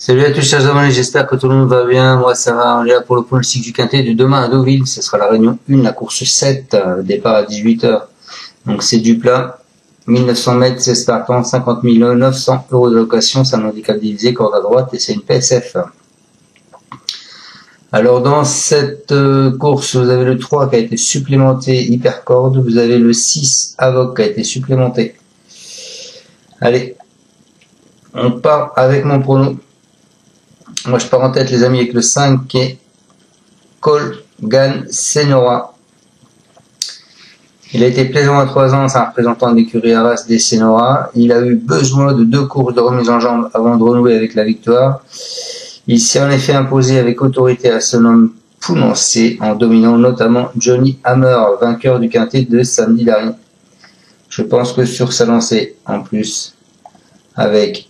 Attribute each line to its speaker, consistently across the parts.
Speaker 1: Salut à tous chers abonnés, j'espère que tout le monde va bien. Moi ça va, on est là pour le pronostic du Quintet de demain à Deauville. Ce sera la réunion 1, la course 7, départ à 18h. Donc c'est du plat, 1900 mètres, c'est startant, 50 900 € de location, c'est un handicap divisé, corde à droite et c'est une PSF. Alors dans cette course, vous avez le 3 qui a été supplémenté hypercorde, vous avez le 6 Avoc qui a été supplémenté. Allez, on part avec mon prono. Moi je pars en tête les amis avec le 5 qui est Colgan Senora. Il a été plaisant à 3 ans, c'est un représentant de l'écurie Arras des Senora. Il a eu besoin de 2 courses de remise en jambe avant de renouer avec la victoire. Il s'est en effet imposé avec autorité à son homme Pounancé en dominant notamment Johnny Hammer, vainqueur du quintet de samedi dernier. Je pense que sur sa lancée, en plus, avec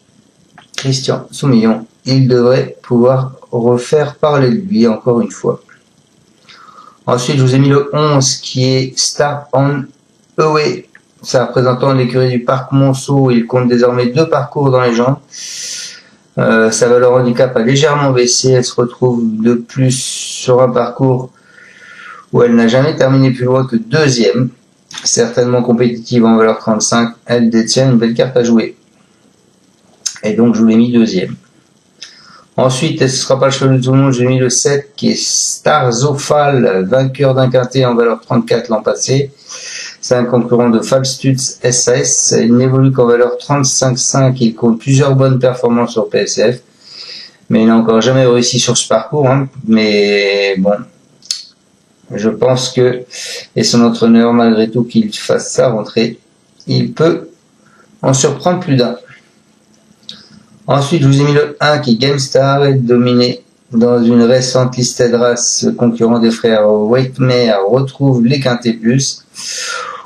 Speaker 1: Christian Soumillon, il devrait pouvoir refaire parler de lui encore une fois. Ensuite, je vous ai mis le 11 qui est Star on Away. C'est un représentant de l'écurie du Parc Monceau. Il compte désormais 2 parcours dans les jambes. Sa valeur handicap a légèrement baissé. Elle se retrouve de plus sur un parcours où elle n'a jamais terminé plus loin que 2e. Certainement compétitive en valeur 35. Elle détient une belle carte à jouer. Et donc, je vous l'ai mis 2e. Ensuite, ce ne sera pas le cheval de tout le monde, j'ai mis le 7 qui est Starzofal, vainqueur d'un quintet en valeur 34 l'an passé. C'est un concurrent de Falstutz SAS. Il n'évolue qu'en valeur 35,5. Il compte plusieurs bonnes performances sur PSF. Mais il n'a encore jamais réussi sur ce parcours. Mais bon, je pense que, et son entraîneur, malgré tout qu'il fasse sa rentrée, il peut en surprendre plus d'un. Ensuite, je vous ai mis le 1 qui est GameStar, dominé dans une récente listed race. Concurrent des frères Waitmare retrouve les quintets plus,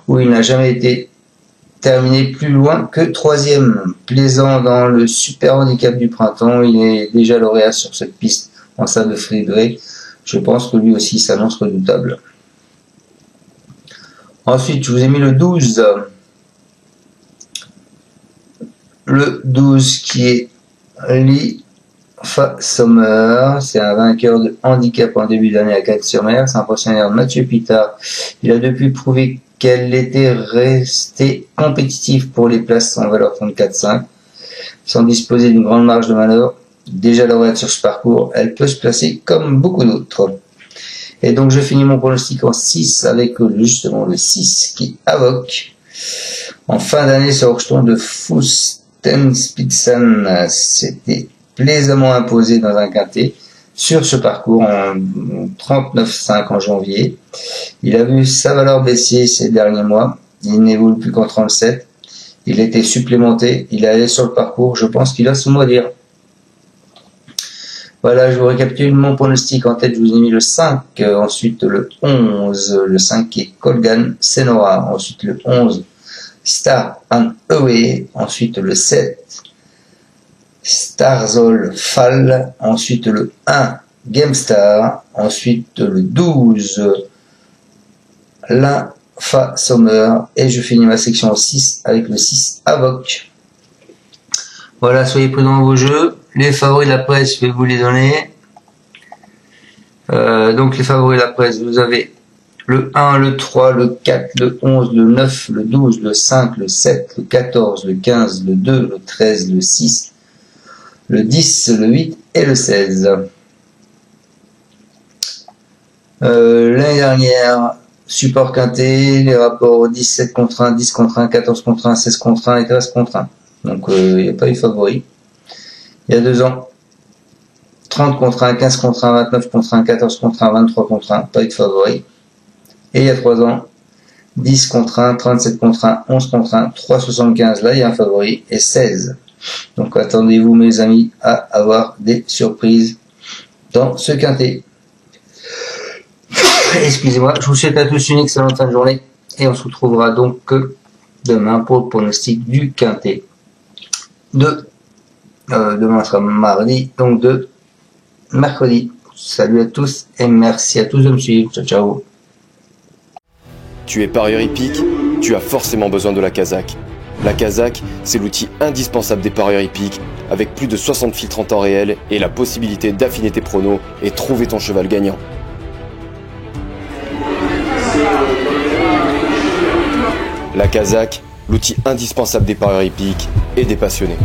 Speaker 1: où il n'a jamais été terminé plus loin que 3e. Plaisant dans le super handicap du printemps, il est déjà lauréat sur cette piste en salle de Friedrich. Je pense que lui aussi s'annonce redoutable. Ensuite, je vous ai mis le 12. Le 12 qui est Lee Sommer, c'est un vainqueur de handicap en début d'année à Cannes-sur-Mer, c'est un pensionnaire de Mathieu Pitard. Il a depuis prouvé qu'elle était restée compétitive pour les places en valeur 34,5. Sans disposer d'une grande marge de manœuvre, déjà lauréate sur ce parcours, elle peut se placer comme beaucoup d'autres. Et donc je finis mon pronostic en 6 avec justement le 6 qui Avoc. En fin d'année, ce Hochton de Fustenspitzen s'était plaisamment imposé dans un quintet sur ce parcours en 39,5 en janvier. Il a vu sa valeur baisser ces derniers mois. Il n'évolue plus qu'en 37. Il a été supplémenté. Il est allé sur le parcours. Je pense qu'il a son mot à dire. Voilà, je vous récapitule mon pronostic. En tête, je vous ai mis le 5. Ensuite, le 11. Le 5 qui est Colgan Senora. Ensuite, le 11. Star on Away. Ensuite, le 7. Starzol Fall, ensuite le 1 GameStar, ensuite le 12 Linfa Sommer, et je finis ma section 6 avec le 6 Avoc. Voilà, soyez prudents dans vos jeux. Les favoris de la presse, je vais vous les donner. Donc les favoris de la presse, vous avez le 1, le 3, le 4, le 11, le 9, le 12, le 5, le 7, le 14, le 15, le 2, le 13, le 6, le 10, le 8 et le 16. L'année dernière, support quintet, les rapports 17 contre 1, 10 contre 1, 14 contre 1, 16 contre 1 et 13 contre 1. Donc il n'y a pas eu favori. Il y a 2 ans, 30 contre 1, 15 contre 1, 29 contre 1, 14 contre 1, 23 contre 1, pas eu de favori. Et il y a 3 ans, 10 contre 1, 37 contre 1, 11 contre 1, 3,75, là il y a un favori, et 16. Donc attendez-vous mes amis à avoir des surprises dans ce quintet. Excusez-moi, je vous souhaite à tous une excellente fin de journée et on se retrouvera donc demain pour le pronostic du quintet. Demain sera mardi, donc de mercredi. Salut à tous et merci à tous de me suivre. Ciao ciao.
Speaker 2: Tu es parieur hippique, tu as forcément besoin de la casaque. La Kazakh, c'est l'outil indispensable des parieurs hippiques, avec plus de 60 filtres en temps réel et la possibilité d'affiner tes pronos et trouver ton cheval gagnant. La Kazakh, l'outil indispensable des parieurs hippiques et des passionnés.